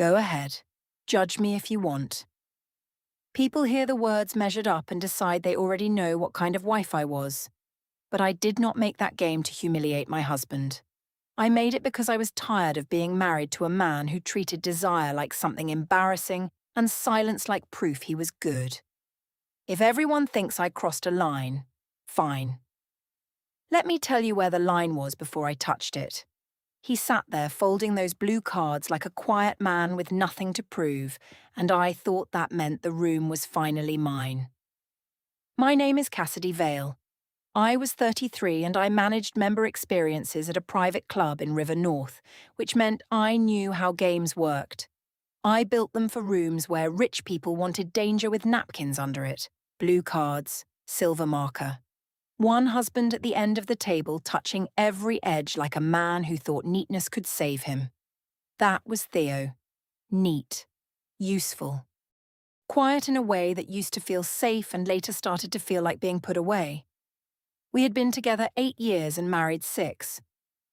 Go ahead. Judge me if you want. People hear the words measured up and decide they already know what kind of wife I was. But I did not make that game to humiliate my husband. I made it because I was tired of being married to a man who treated desire like something embarrassing and silence like proof he was good. If everyone thinks I crossed a line, fine. Let me tell you where the line was before I touched it. He sat there folding those blue cards like a quiet man with nothing to prove, and I thought that meant the room was finally mine. My name is Cassidy Vale. I was 33 and I managed member experiences at a private club in River North, which meant I knew how games worked. I built them for rooms where rich people wanted danger with napkins under it, blue cards, silver marker. One husband at the end of the table touching every edge like a man who thought neatness could save him. That was Theo. Neat. Useful. Quiet in a way that used to feel safe and later started to feel like being put away. We had been together 8 years and married 6.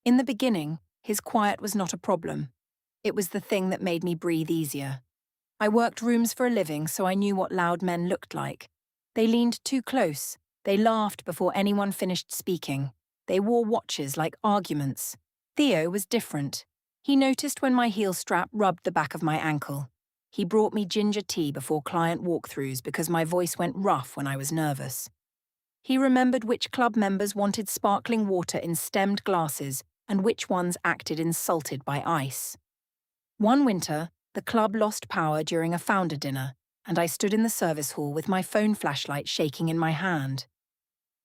In the beginning, his quiet was not a problem. It was the thing that made me breathe easier. I worked rooms for a living, so I knew what loud men looked like. They leaned too close. They laughed before anyone finished speaking. They wore watches like arguments. Theo was different. He noticed when my heel strap rubbed the back of my ankle. He brought me ginger tea before client walkthroughs because my voice went rough when I was nervous. He remembered which club members wanted sparkling water in stemmed glasses and which ones acted insulted by ice. One winter, the club lost power during a founder dinner, and I stood in the service hall with my phone flashlight shaking in my hand.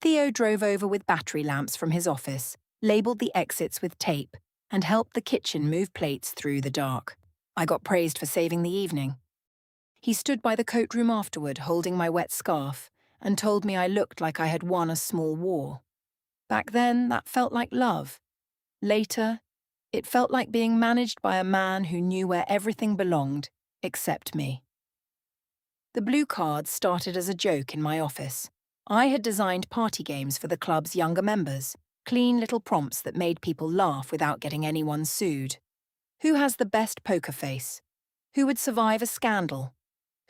Theo drove over with battery lamps from his office, labelled the exits with tape, and helped the kitchen move plates through the dark. I got praised for saving the evening. He stood by the coat room afterward, holding my wet scarf, and told me I looked like I had won a small war. Back then, that felt like love. Later, it felt like being managed by a man who knew where everything belonged, except me. The blue cards started as a joke in my office. I had designed party games for the club's younger members, clean little prompts that made people laugh without getting anyone sued. Who has the best poker face? Who would survive a scandal?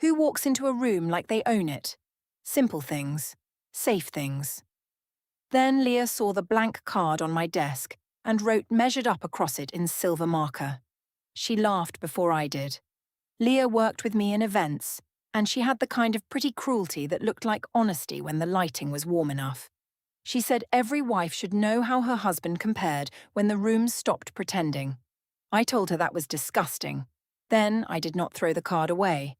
Who walks into a room like they own it? Simple things. Safe things. Then Leah saw the blank card on my desk and wrote measured up across it in silver marker. She laughed before I did. Leah worked with me in events, and she had the kind of pretty cruelty that looked like honesty when the lighting was warm enough. She said every wife should know how her husband compared when the room stopped pretending. I told her that was disgusting. Then I did not throw the card away.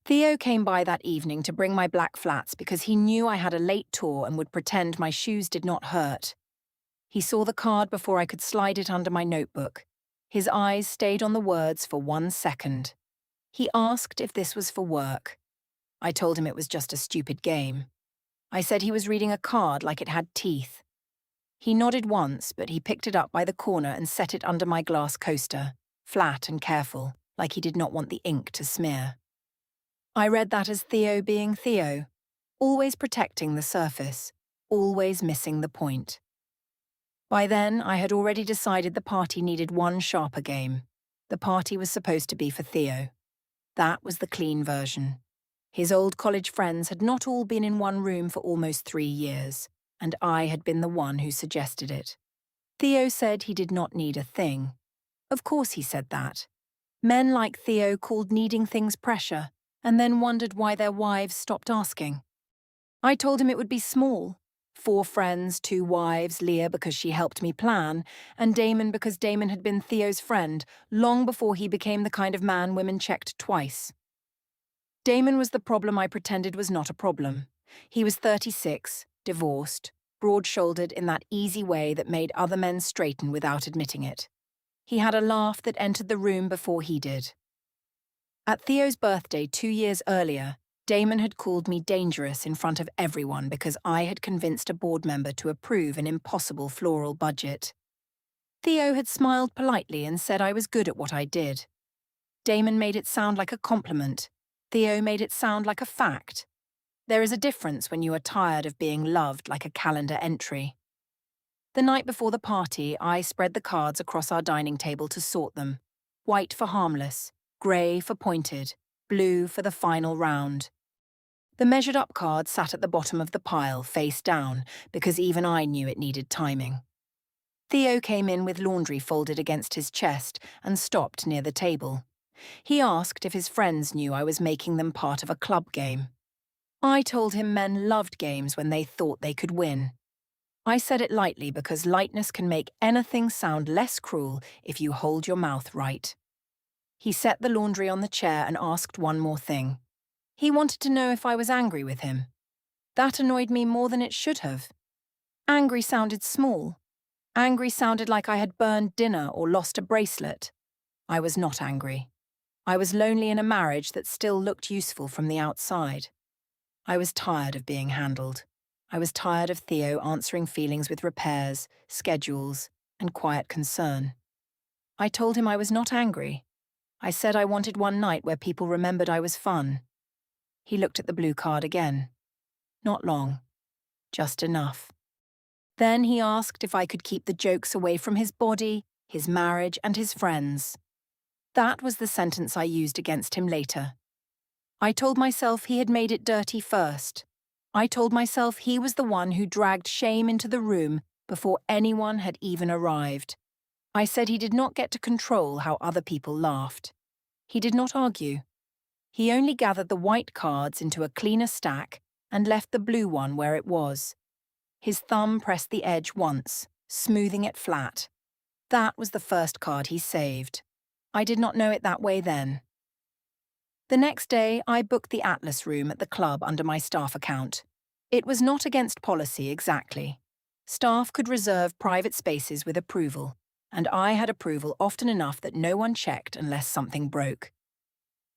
Theo came by that evening to bring my black flats because he knew I had a late tour and would pretend my shoes did not hurt. He saw the card before I could slide it under my notebook. His eyes stayed on the words for 1 second. He asked if this was for work. I told him it was just a stupid game. I said he was reading a card like it had teeth. He nodded once, but he picked it up by the corner and set it under my glass coaster, flat and careful, like he did not want the ink to smear. I read that as Theo being Theo, always protecting the surface, always missing the point. By then, I had already decided the party needed one sharper game. The party was supposed to be for Theo. That was the clean version. His old college friends had not all been in one room for almost 3 years, and I had been the one who suggested it. Theo said he did not need a thing. Of course he said that. Men like Theo called needing things pressure, and then wondered why their wives stopped asking. I told him it would be small. 4 friends, 2 wives, Leah because she helped me plan, and Damon because Damon had been Theo's friend long before he became the kind of man women checked twice. Damon was the problem I pretended was not a problem. He was 36, divorced, broad-shouldered in that easy way that made other men straighten without admitting it. He had a laugh that entered the room before he did. At Theo's birthday 2 years earlier, Damon had called me dangerous in front of everyone because I had convinced a board member to approve an impossible floral budget. Theo had smiled politely and said I was good at what I did. Damon made it sound like a compliment. Theo made it sound like a fact. There is a difference when you are tired of being loved like a calendar entry. The night before the party, I spread the cards across our dining table to sort them. White for harmless, grey for pointed, blue for the final round. The measured-up card sat at the bottom of the pile, face down, because even I knew it needed timing. Theo came in with laundry folded against his chest and stopped near the table. He asked if his friends knew I was making them part of a club game. I told him men loved games when they thought they could win. I said it lightly because lightness can make anything sound less cruel if you hold your mouth right. He set the laundry on the chair and asked one more thing. He wanted to know if I was angry with him. That annoyed me more than it should have. Angry sounded small. Angry sounded like I had burned dinner or lost a bracelet. I was not angry. I was lonely in a marriage that still looked useful from the outside. I was tired of being handled. I was tired of Theo answering feelings with repairs, schedules, and quiet concern. I told him I was not angry. I said I wanted one night where people remembered I was fun. He looked at the blue card again. Not long. Just enough. Then he asked if I could keep the jokes away from his body, his marriage, and his friends. That was the sentence I used against him later. I told myself he had made it dirty first. I told myself he was the one who dragged shame into the room before anyone had even arrived. I said he did not get to control how other people laughed. He did not argue. He only gathered the white cards into a cleaner stack and left the blue one where it was. His thumb pressed the edge once, smoothing it flat. That was the first card he saved. I did not know it that way then. The next day, I booked the Atlas room at the club under my staff account. It was not against policy exactly. Staff could reserve private spaces with approval, and I had approval often enough that no one checked unless something broke.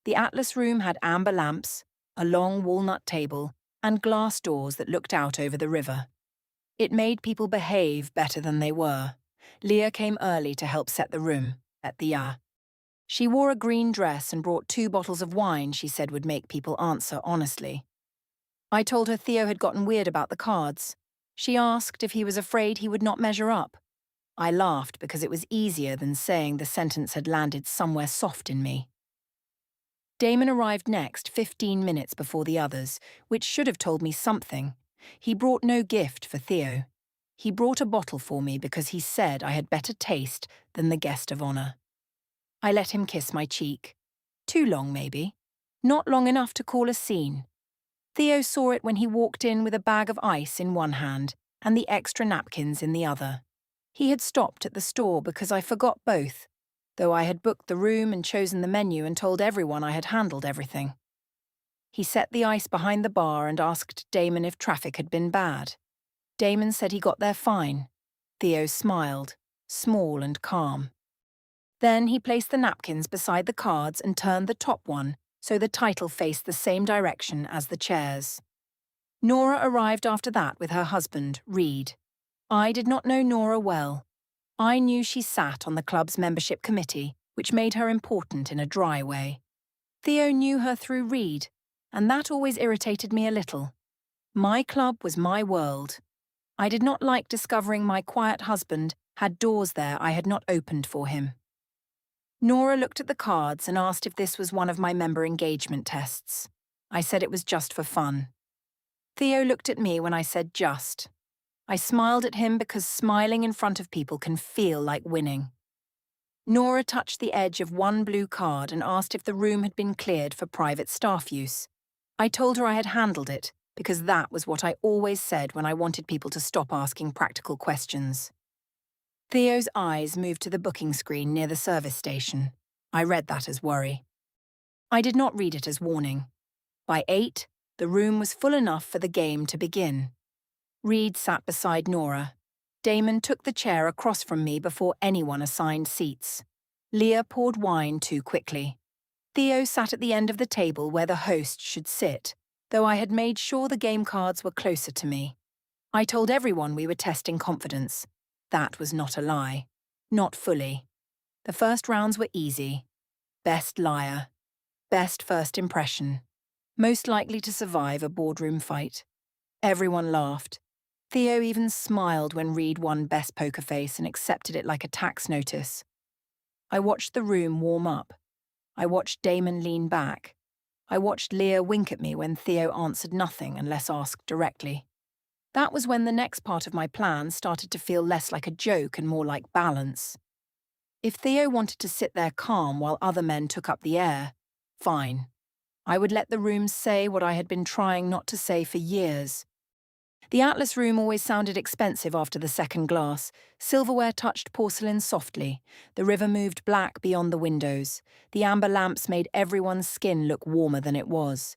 The Atlas room had amber lamps, a long walnut table, and glass doors that looked out over the river. It made people behave better than they were. Leah came early to help set the room at the She wore a green dress and brought 2 bottles of wine she said would make people answer honestly. I told her Theo had gotten weird about the cards. She asked if he was afraid he would not measure up. I laughed because it was easier than saying the sentence had landed somewhere soft in me. Damon arrived next 15 minutes before the others, which should have told me something. He brought no gift for Theo. He brought a bottle for me because he said I had better taste than the guest of honor. I let him kiss my cheek. Too long, maybe. Not long enough to call a scene. Theo saw it when he walked in with a bag of ice in one hand and the extra napkins in the other. He had stopped at the store because I forgot both, though I had booked the room and chosen the menu and told everyone I had handled everything. He set the ice behind the bar and asked Damon if traffic had been bad. Damon said he got there fine. Theo smiled, small and calm. Then he placed the napkins beside the cards and turned the top one so the title faced the same direction as the chairs. Nora arrived after that with her husband, Reed. I did not know Nora well. I knew she sat on the club's membership committee, which made her important in a dry way. Theo knew her through Reed, and that always irritated me a little. My club was my world. I did not like discovering my quiet husband had doors there I had not opened for him. Nora looked at the cards and asked if this was one of my member engagement tests. I said it was just for fun. Theo looked at me when I said just. I smiled at him because smiling in front of people can feel like winning. Nora touched the edge of one blue card and asked if the room had been cleared for private staff use. I told her I had handled it because that was what I always said when I wanted people to stop asking practical questions. Theo's eyes moved to the booking screen near the service station. I read that as worry. I did not read it as warning. By 8, the room was full enough for the game to begin. Reed sat beside Nora. Damon took the chair across from me before anyone assigned seats. Leah poured wine too quickly. Theo sat at the end of the table where the host should sit, though I had made sure the game cards were closer to me. I told everyone we were testing confidence. That was not a lie. Not fully. The first rounds were easy. Best liar. Best first impression. Most likely to survive a boardroom fight. Everyone laughed. Theo even smiled when Reed won Best Poker Face and accepted it like a tax notice. I watched the room warm up. I watched Damon lean back. I watched Leah wink at me when Theo answered nothing unless asked directly. That was when the next part of my plan started to feel less like a joke and more like balance. If Theo wanted to sit there calm while other men took up the air, fine. I would let the room say what I had been trying not to say for years. The Atlas room always sounded expensive after the second glass. Silverware touched porcelain softly. The river moved black beyond the windows. The amber lamps made everyone's skin look warmer than it was.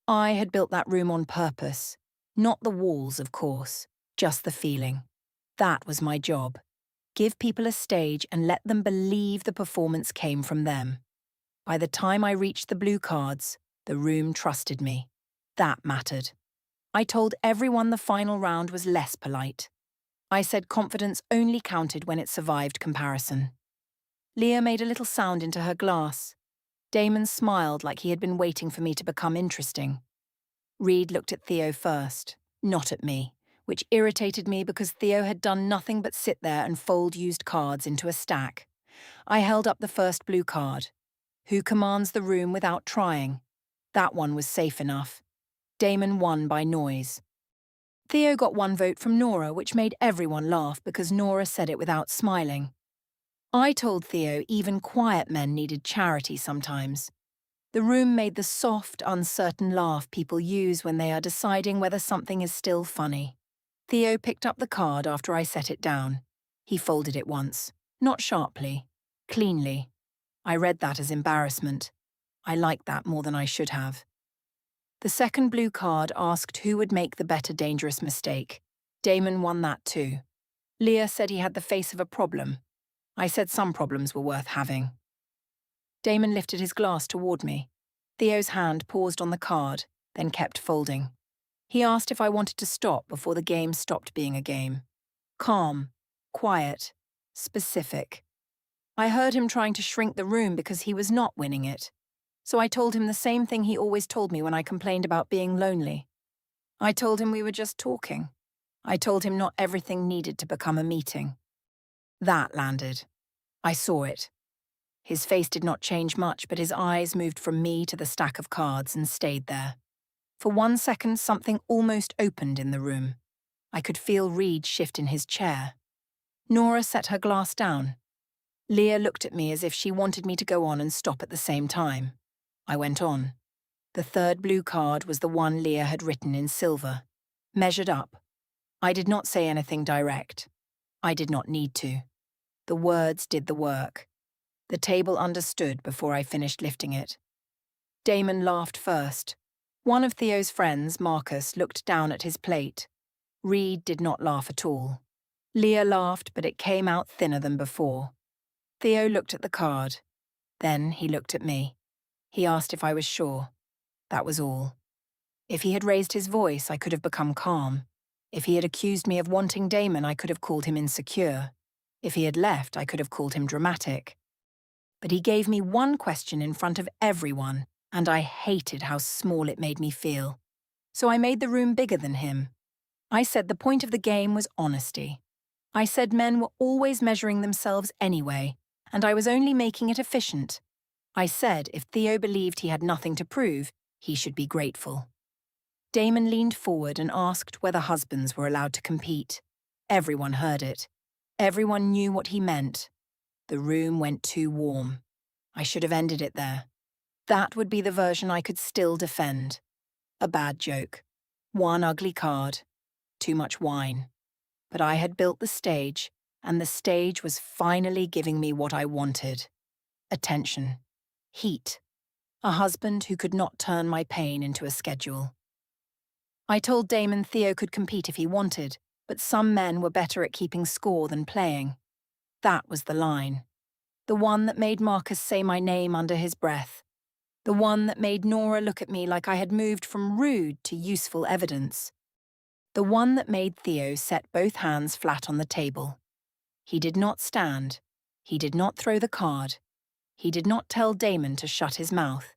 I had built that room on purpose. Not the walls, of course, just the feeling. That was my job. Give people a stage and let them believe the performance came from them. By the time I reached the blue cards, the room trusted me. That mattered. I told everyone the final round was less polite. I said confidence only counted when it survived comparison. Leah made a little sound into her glass. Damon smiled like he had been waiting for me to become interesting. Reed looked at Theo first, not at me, which irritated me because Theo had done nothing but sit there and fold used cards into a stack. I held up the first blue card. Who commands the room without trying? That one was safe enough. Damon won by noise. Theo got one vote from Nora, which made everyone laugh because Nora said it without smiling. I told Theo even quiet men needed charity sometimes. The room made the soft, uncertain laugh people use when they are deciding whether something is still funny. Theo picked up the card after I set it down. He folded it once, not sharply, cleanly. I read that as embarrassment. I liked that more than I should have. The second blue card asked who would make the better dangerous mistake. Damon won that too. Leah said he had the face of a problem. I said some problems were worth having. Damon lifted his glass toward me. Theo's hand paused on the card, then kept folding. He asked if I wanted to stop before the game stopped being a game. Calm, quiet, specific. I heard him trying to shrink the room because he was not winning it. So I told him the same thing he always told me when I complained about being lonely. I told him we were just talking. I told him not everything needed to become a meeting. That landed. I saw it. His face did not change much, but his eyes moved from me to the stack of cards and stayed there. For 1 second, something almost opened in the room. I could feel Reed shift in his chair. Nora set her glass down. Leah looked at me as if she wanted me to go on and stop at the same time. I went on. The third blue card was the one Leah had written in silver. Measured up. I did not say anything direct. I did not need to. The words did the work. The table understood before I finished lifting it. Damon laughed first. One of Theo's friends, Marcus, looked down at his plate. Reed did not laugh at all. Leah laughed, but it came out thinner than before. Theo looked at the card. Then he looked at me. He asked if I was sure. That was all. If he had raised his voice, I could have become calm. If he had accused me of wanting Damon, I could have called him insecure. If he had left, I could have called him dramatic. But he gave me one question in front of everyone, and I hated how small it made me feel. So I made the room bigger than him. I said the point of the game was honesty. I said men were always measuring themselves anyway, and I was only making it efficient. I said if Theo believed he had nothing to prove, he should be grateful. Damon leaned forward and asked whether husbands were allowed to compete. Everyone heard it. Everyone knew what he meant. The room went too warm. I should have ended it there. That would be the version I could still defend. A bad joke. One ugly card. Too much wine. But I had built the stage, and the stage was finally giving me what I wanted. Attention. Heat. A husband who could not turn my pain into a schedule. I told Damon Theo could compete if he wanted, but some men were better at keeping score than playing. That was the line. The one that made Marcus say my name under his breath. The one that made Nora look at me like I had moved from rude to useful evidence. The one that made Theo set both hands flat on the table. He did not stand. He did not throw the card. He did not tell Damon to shut his mouth.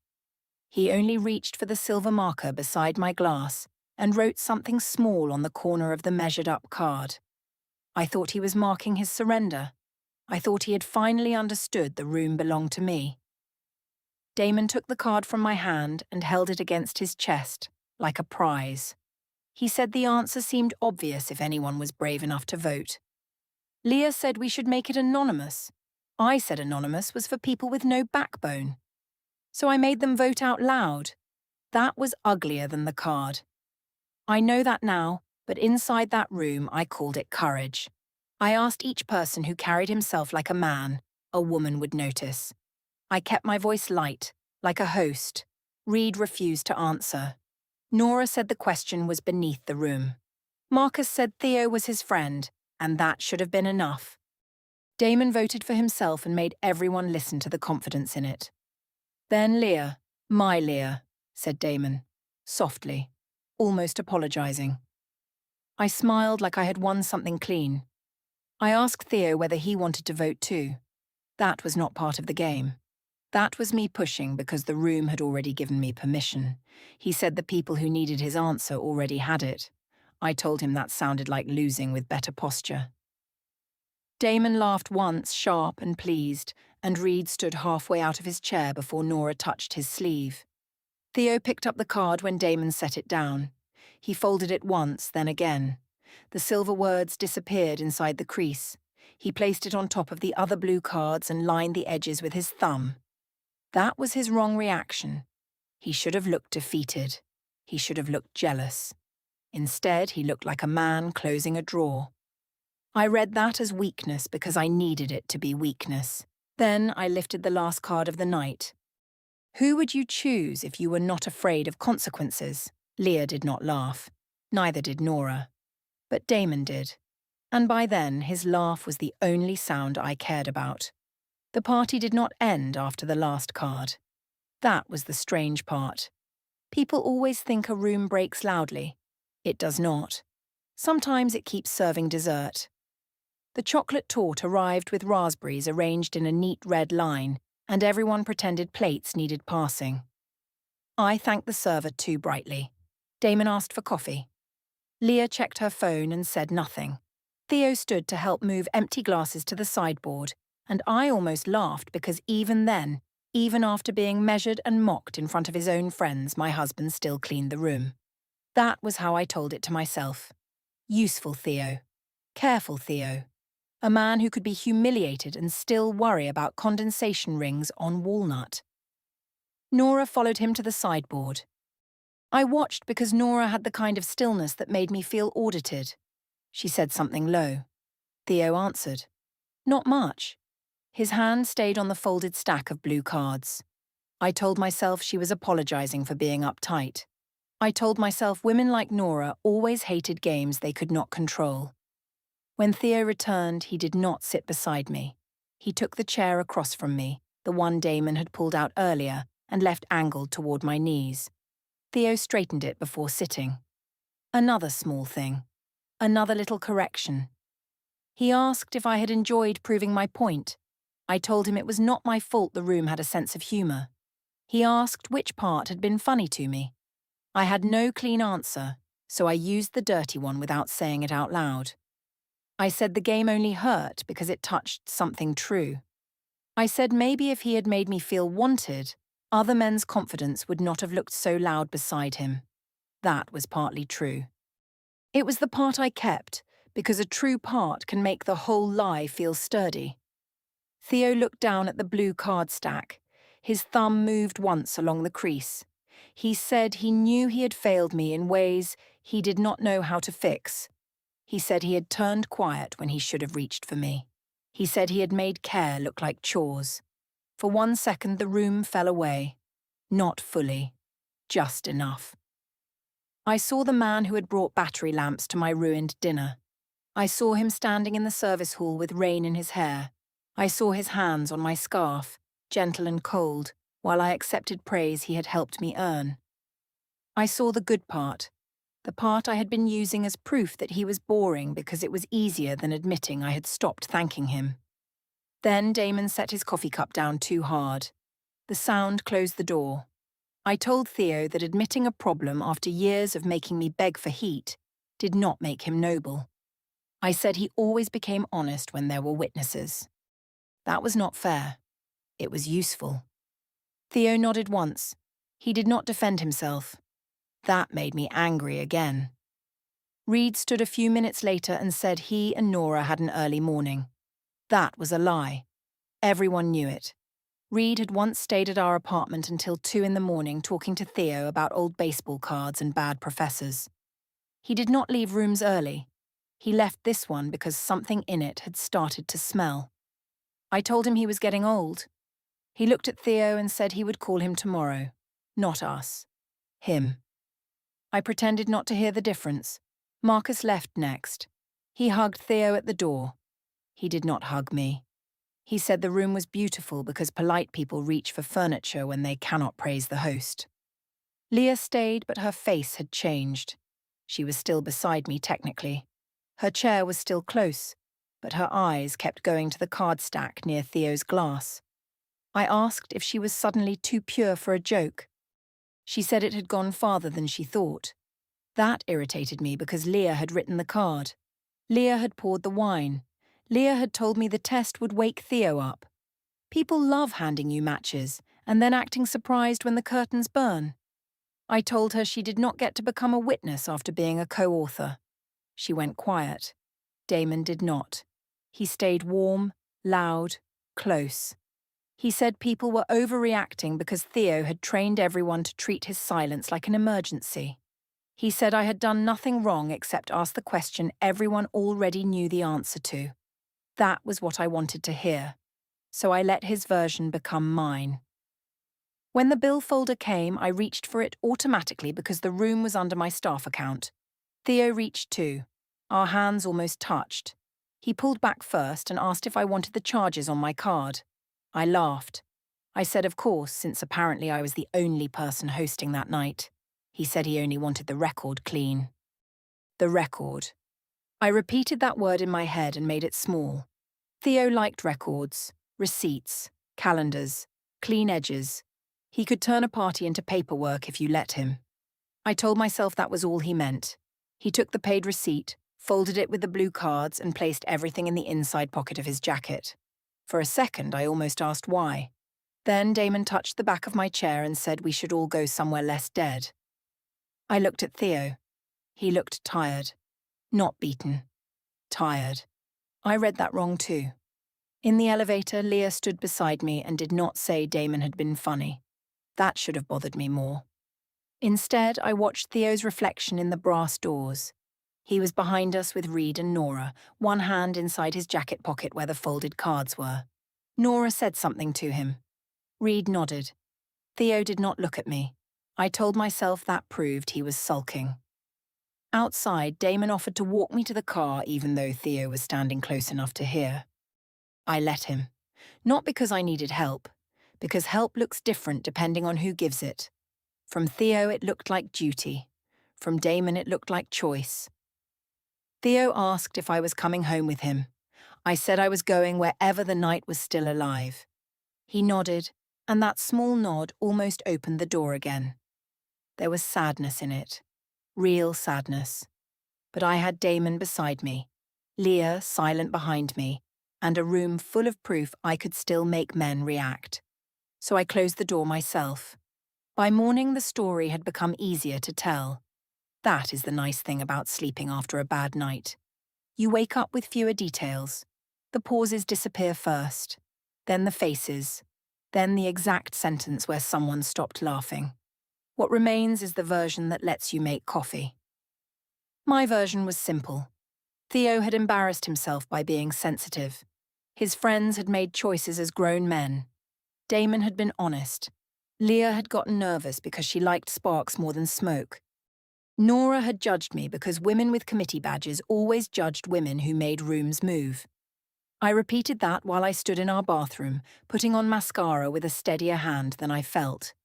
He only reached for the silver marker beside my glass and wrote something small on the corner of the measured-up card. I thought he was marking his surrender. I thought he had finally understood the room belonged to me. Damon took the card from my hand and held it against his chest, like a prize. He said the answer seemed obvious if anyone was brave enough to vote. Leah said we should make it anonymous. I said anonymous was for people with no backbone. So I made them vote out loud. That was uglier than the card. I know that now, but inside that room I called it courage. I asked each person who carried himself like a man, a woman would notice. I kept my voice light, like a host. Reed refused to answer. Nora said the question was beneath the room. Marcus said Theo was his friend, and that should have been enough. Damon voted for himself and made everyone listen to the confidence in it. Then Leah, my Leah, said Damon, softly, almost apologizing. I smiled like I had won something clean. I asked Theo whether he wanted to vote too. That was not part of the game. That was me pushing because the room had already given me permission. He said the people who needed his answer already had it. I told him that sounded like losing with better posture. Damon laughed once, sharp and pleased, and Reed stood halfway out of his chair before Nora touched his sleeve. Theo picked up the card when Damon set it down. He folded it once, then again. The silver words disappeared inside the crease. He placed it on top of the other blue cards and lined the edges with his thumb. That was his wrong reaction. He should have looked defeated. He should have looked jealous. Instead, he looked like a man closing a drawer. I read that as weakness because I needed it to be weakness. Then I lifted the last card of the night. Who would you choose if you were not afraid of consequences? Leah did not laugh. Neither did Nora. But Damon did. And by then, his laugh was the only sound I cared about. The party did not end after the last card. That was the strange part. People always think a room breaks loudly. It does not. Sometimes it keeps serving dessert. The chocolate torte arrived with raspberries arranged in a neat red line, and everyone pretended plates needed passing. I thanked the server too brightly. Damon asked for coffee. Leah checked her phone and said nothing. Theo stood to help move empty glasses to the sideboard, and I almost laughed because even then, even after being measured and mocked in front of his own friends, my husband still cleaned the room. That was how I told it to myself. Useful Theo. Careful Theo. A man who could be humiliated and still worry about condensation rings on walnut. Nora followed him to the sideboard. I watched because Nora had the kind of stillness that made me feel audited. She said something low. Theo answered. Not much. His hand stayed on the folded stack of blue cards. I told myself she was apologizing for being uptight. I told myself women like Nora always hated games they could not control. When Theo returned, he did not sit beside me. He took the chair across from me, the one Damon had pulled out earlier, and left angled toward my knees. Theo straightened it before sitting. Another small thing. Another little correction. He asked if I had enjoyed proving my point. I told him it was not my fault the room had a sense of humor. He asked which part had been funny to me. I had no clean answer, so I used the dirty one without saying it out loud. I said the game only hurt because it touched something true. I said maybe if he had made me feel wanted, other men's confidence would not have looked so loud beside him. That was partly true. It was the part I kept, because a true part can make the whole lie feel sturdy. Theo looked down at the blue card stack. His thumb moved once along the crease. He said he knew he had failed me in ways he did not know how to fix. He said he had turned quiet when he should have reached for me. He said he had made care look like chores. For 1 second the room fell away. Not fully. Just enough. I saw the man who had brought battery lamps to my ruined dinner. I saw him standing in the service hall with rain in his hair. I saw his hands on my scarf, gentle and cold, while I accepted praise he had helped me earn. I saw the good part, the part I had been using as proof that he was boring because it was easier than admitting I had stopped thanking him. Then Damon set his coffee cup down too hard. The sound closed the door. I told Theo that admitting a problem after years of making me beg for heat did not make him noble. I said he always became honest when there were witnesses. That was not fair. It was useful. Theo nodded once. He did not defend himself. That made me angry again. Reed stood a few minutes later and said he and Nora had an early morning. That was a lie. Everyone knew it. Reed had once stayed at our apartment until 2 in the morning talking to Theo about old baseball cards and bad professors. He did not leave rooms early. He left this one because something in it had started to smell. I told him he was getting old. He looked at Theo and said he would call him tomorrow. Not us. Him. I pretended not to hear the difference. Marcus left next. He hugged Theo at the door. He did not hug me. He said the room was beautiful because polite people reach for furniture when they cannot praise the host. Leah stayed, but her face had changed. She was still beside me technically. Her chair was still close, but her eyes kept going to the card stack near Theo's glass. I asked if she was suddenly too pure for a joke. She said it had gone farther than she thought. That irritated me because Leah had written the card. Leah had poured the wine. Leah had told me the test would wake Theo up. People love handing you matches and then acting surprised when the curtains burn. I told her she did not get to become a witness after being a co-author. She went quiet. Damon did not. He stayed warm, loud, close. He said people were overreacting because Theo had trained everyone to treat his silence like an emergency. He said I had done nothing wrong except ask the question everyone already knew the answer to. That was what I wanted to hear. So I let his version become mine. When the bill folder came, I reached for it automatically because the room was under my staff account. Theo reached too. Our hands almost touched. He pulled back first and asked if I wanted the charges on my card. I laughed. I said of course, since apparently I was the only person hosting that night. He said he only wanted the record clean. The record. I repeated that word in my head and made it small. Theo liked records, receipts, calendars, clean edges. He could turn a party into paperwork if you let him. I told myself that was all he meant. He took the paid receipt, folded it with the blue cards and placed everything in the inside pocket of his jacket. For a second, I almost asked why. Then Damon touched the back of my chair and said we should all go somewhere less dead. I looked at Theo. He looked tired. Not beaten. Tired. I read that wrong too. In the elevator, Leah stood beside me and did not say Damon had been funny. That should have bothered me more. Instead, I watched Theo's reflection in the brass doors. He was behind us with Reed and Nora, one hand inside his jacket pocket where the folded cards were. Nora said something to him. Reed nodded. Theo did not look at me. I told myself that proved he was sulking. Outside, Damon offered to walk me to the car even though Theo was standing close enough to hear. I let him. Not because I needed help, because help looks different depending on who gives it. From Theo it looked like duty. From Damon it looked like choice. Theo asked if I was coming home with him. I said I was going wherever the night was still alive. He nodded, and that small nod almost opened the door again. There was sadness in it. Real sadness. But I had Damon beside me, Leah silent behind me, and a room full of proof I could still make men react. So I closed the door myself. By morning, the story had become easier to tell. That is the nice thing about sleeping after a bad night. You wake up with fewer details. The pauses disappear first, then the faces, then the exact sentence where someone stopped laughing. What remains is the version that lets you make coffee. My version was simple. Theo had embarrassed himself by being sensitive. His friends had made choices as grown men. Damon had been honest. Leah had gotten nervous because she liked sparks more than smoke. Nora had judged me because women with committee badges always judged women who made rooms move. I repeated that while I stood in our bathroom, putting on mascara with a steadier hand than I felt.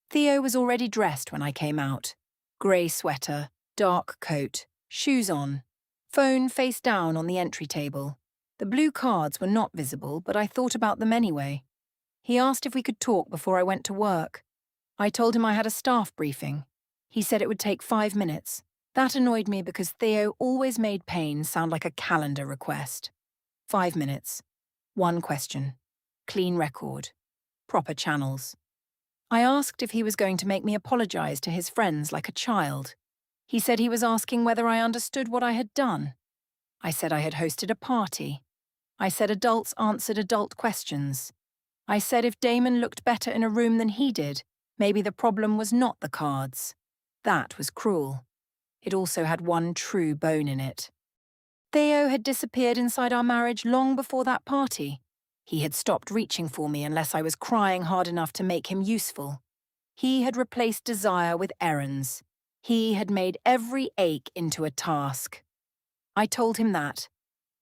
Theo was already dressed when I came out. Grey sweater, dark coat, shoes on, phone face down on the entry table. The blue cards were not visible, but I thought about them anyway. He asked if we could talk before I went to work. I told him I had a staff briefing. He said it would take 5 minutes. That annoyed me because Theo always made pain sound like a calendar request. 5 minutes. One question. Clean record. Proper channels. I asked if he was going to make me apologize to his friends like a child. He said he was asking whether I understood what I had done. I said I had hosted a party. I said adults answered adult questions. I said if Damon looked better in a room than he did, maybe the problem was not the cards. That was cruel. It also had one true bone in it. Theo had disappeared inside our marriage long before that party. He had stopped reaching for me unless I was crying hard enough to make him useful. He had replaced desire with errands. He had made every ache into a task. I told him that.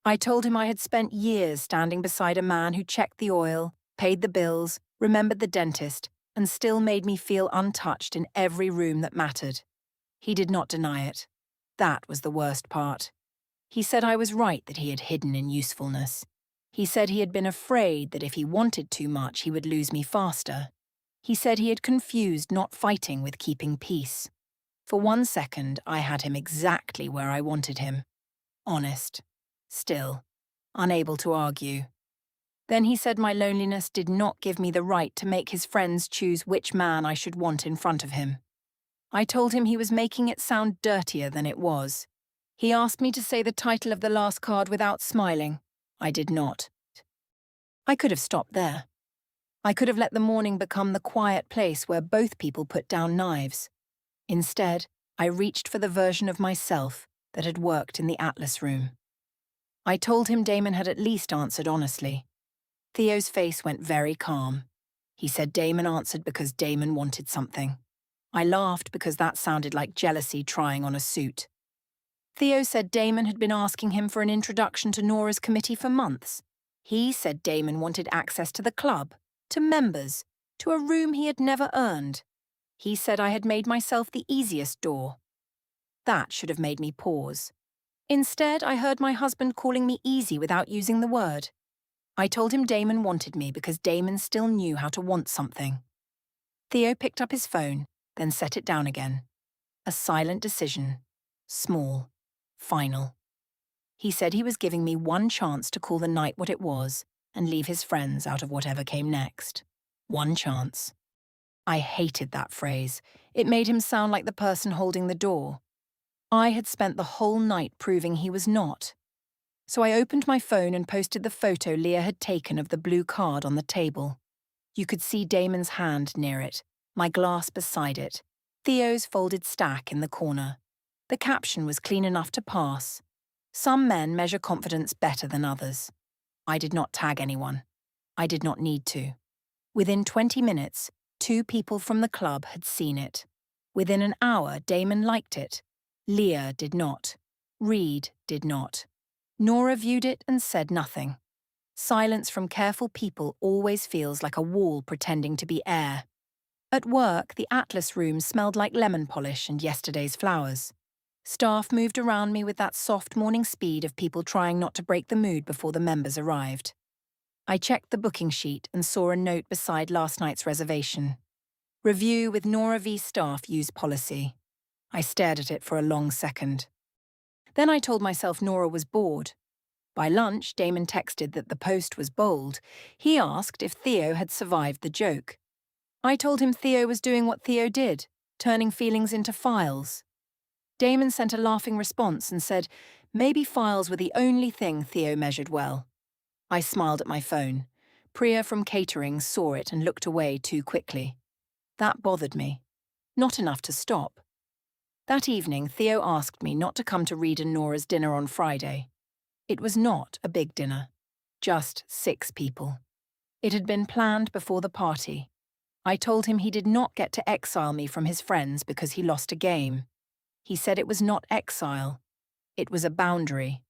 I told him I had spent years standing beside a man who checked the oil, paid the bills, remembered the dentist, and still made me feel untouched in every room that mattered. He did not deny it. That was the worst part. He said I was right that he had hidden in usefulness. He said he had been afraid that if he wanted too much, he would lose me faster. He said he had confused not fighting with keeping peace. For 1 second, I had him exactly where I wanted him. Honest. Still. Unable to argue. Then he said my loneliness did not give me the right to make his friends choose which man I should want in front of him. I told him he was making it sound dirtier than it was. He asked me to say the title of the last card without smiling. I did not. I could have stopped there. I could have let the morning become the quiet place where both people put down knives. Instead, I reached for the version of myself that had worked in the Atlas room. I told him Damon had at least answered honestly. Theo's face went very calm. He said Damon answered because Damon wanted something. I laughed because that sounded like jealousy trying on a suit. Theo said Damon had been asking him for an introduction to Nora's committee for months. He said Damon wanted access to the club, to members, to a room he had never earned. He said I had made myself the easiest door. That should have made me pause. Instead, I heard my husband calling me easy without using the word. I told him Damon wanted me because Damon still knew how to want something. Theo picked up his phone, then set it down again. A silent decision. Small. Final. He said he was giving me one chance to call the night what it was and leave his friends out of whatever came next. One chance. I hated that phrase. It made him sound like the person holding the door. I had spent the whole night proving he was not. So I opened my phone and posted the photo Leah had taken of the blue card on the table. You could see Damon's hand near it, my glass beside it, Theo's folded stack in the corner. The caption was clean enough to pass. Some men measure confidence better than others. I did not tag anyone. I did not need to. Within 20 minutes, 2 people from the club had seen it. Within an hour, Damon liked it. Leah did not. Reed did not. Nora viewed it and said nothing. Silence from careful people always feels like a wall pretending to be air. At work, the Atlas room smelled like lemon polish and yesterday's flowers. Staff moved around me with that soft morning speed of people trying not to break the mood before the members arrived. I checked the booking sheet and saw a note beside last night's reservation. Review with Nora V staff use policy. I stared at it for a long second. Then I told myself Nora was bored. By lunch, Damon texted that the post was bold. He asked if Theo had survived the joke. I told him Theo was doing what Theo did, turning feelings into files. Damon sent a laughing response and said maybe files were the only thing Theo measured well. I smiled at my phone. Priya from catering saw it and looked away too quickly. That bothered me. Not enough to stop. That evening, Theo asked me not to come to Reed and Nora's dinner on Friday. It was not a big dinner. Just 6 people. It had been planned before the party. I told him he did not get to exile me from his friends because he lost a game. He said it was not exile. It was a boundary.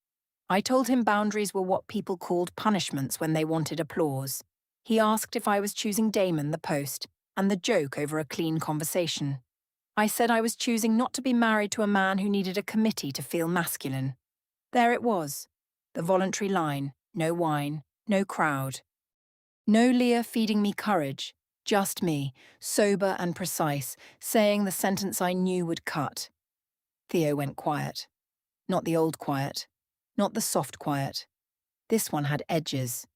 I told him boundaries were what people called punishments when they wanted applause. He asked if I was choosing Damon the post and the joke over a clean conversation. I said I was choosing not to be married to a man who needed a committee to feel masculine. There it was. The voluntary line. No wine, no crowd. No Leah feeding me courage. Just me, sober and precise, saying the sentence I knew would cut. Theo went quiet. Not the old quiet. Not the soft quiet. This one had edges.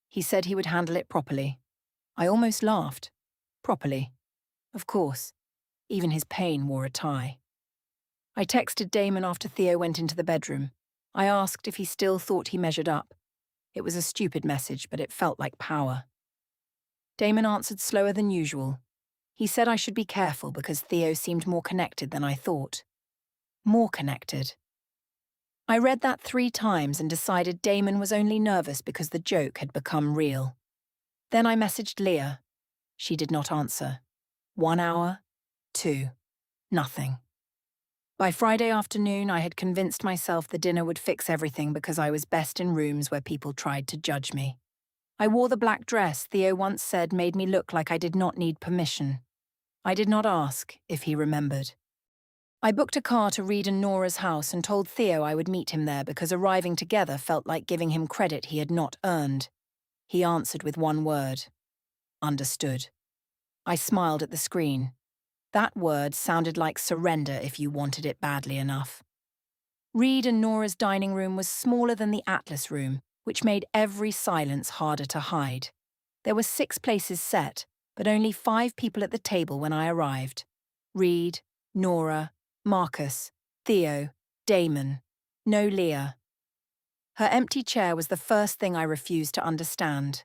He said he would handle it properly. I almost laughed. Properly. Of course, even his pain wore a tie. I texted Damon after Theo went into the bedroom. I asked if he still thought he measured up. It was a stupid message, but it felt like power. Damon answered slower than usual. He said I should be careful because Theo seemed more connected than I thought. More connected. I read that 3 times and decided Damon was only nervous because the joke had become real. Then I messaged Leah. She did not answer. 1 hour, 2, nothing. By Friday afternoon, I had convinced myself the dinner would fix everything because I was best in rooms where people tried to judge me. I wore the black dress Theo once said made me look like I did not need permission. I did not ask if he remembered. I booked a car to Reed and Nora's house and told Theo I would meet him there because arriving together felt like giving him credit he had not earned. He answered with one word. Understood. I smiled at the screen. That word sounded like surrender if you wanted it badly enough. Reed and Nora's dining room was smaller than the Atlas room, which made every silence harder to hide. There were 6 places set, but only 5 people at the table when I arrived. Reed, Nora, Marcus, Theo, Damon. No Leah. Her empty chair was the first thing I refused to understand.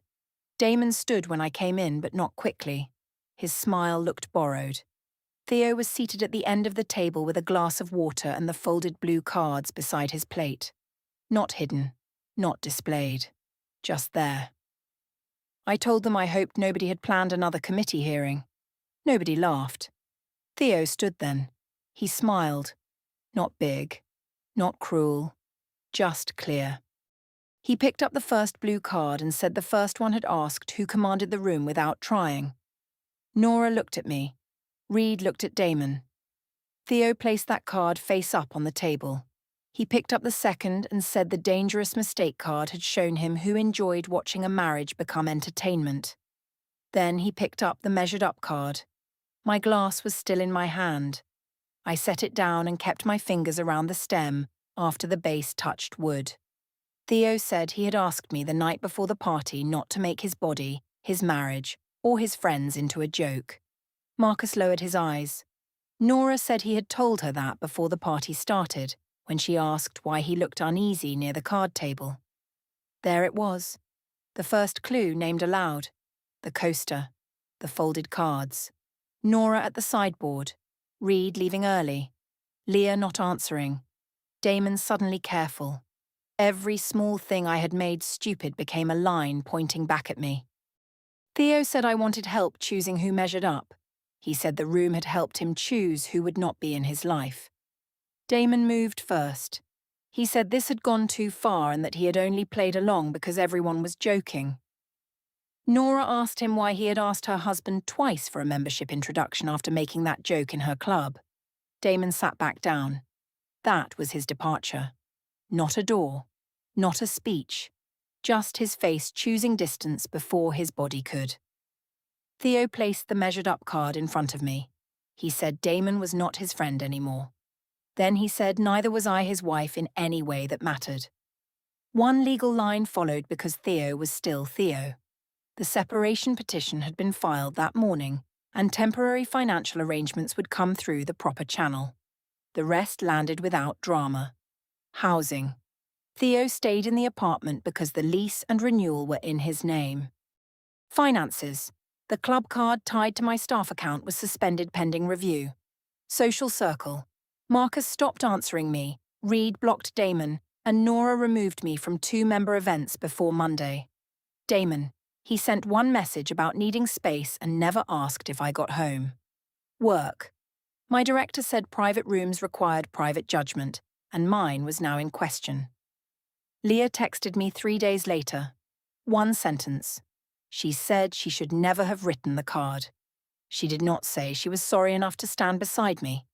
Damon stood when I came in, but not quickly. His smile looked borrowed. Theo was seated at the end of the table with a glass of water and the folded blue cards beside his plate. Not hidden, not displayed. Just there. I told them I hoped nobody had planned another committee hearing. Nobody laughed. Theo stood then. He smiled. Not big, not cruel, just clear. He picked up the first blue card and said the first one had asked who commanded the room without trying. Nora looked at me. Reed looked at Damon. Theo placed that card face up on the table. He picked up the second and said the dangerous mistake card had shown him who enjoyed watching a marriage become entertainment. Then he picked up the measured up card. My glass was still in my hand. I set it down and kept my fingers around the stem after the base touched wood. Theo said he had asked me the night before the party not to make his body, his marriage, or his friends into a joke. Marcus lowered his eyes. Nora said he had told her that before the party started, when she asked why he looked uneasy near the card table. There it was. The first clue named aloud. The coaster. The folded cards. Nora at the sideboard. Reed leaving early. Leah not answering. Damon suddenly careful. Every small thing I had made stupid became a line pointing back at me. Theo said I wanted help choosing who measured up. He said the room had helped him choose who would not be in his life. Damon moved first. He said this had gone too far and that he had only played along because everyone was joking. Nora asked him why he had asked her husband twice for a membership introduction after making that joke in her club. Damon sat back down. That was his departure. Not a door. Not a speech. Just his face choosing distance before his body could. Theo placed the measured-up card in front of me. He said Damon was not his friend anymore. Then he said neither was I his wife in any way that mattered. One legal line followed because Theo was still Theo. The separation petition had been filed that morning, and temporary financial arrangements would come through the proper channel. The rest landed without drama. Housing. Theo stayed in the apartment because the lease and renewal were in his name. Finances. The club card tied to my staff account was suspended pending review. Social circle. Marcus stopped answering me, Reed blocked Damon, and Nora removed me from 2 member events before Monday. Damon. He sent one message about needing space and never asked if I got home. Work. My director said private rooms required private judgment, and mine was now in question. Leah texted me 3 days later. One sentence. She said she should never have written the card. She did not say she was sorry enough to stand beside me.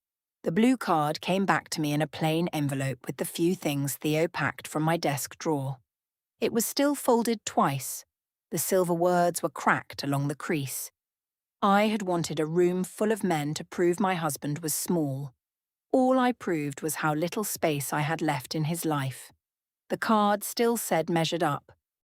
The blue card came back to me in a plain envelope with the few things Theo packed from my desk drawer. It was still folded twice. The silver words were cracked along the crease. I had wanted a room full of men to prove my husband was small. All I proved was how little space I had left in his life. The card still said measured up,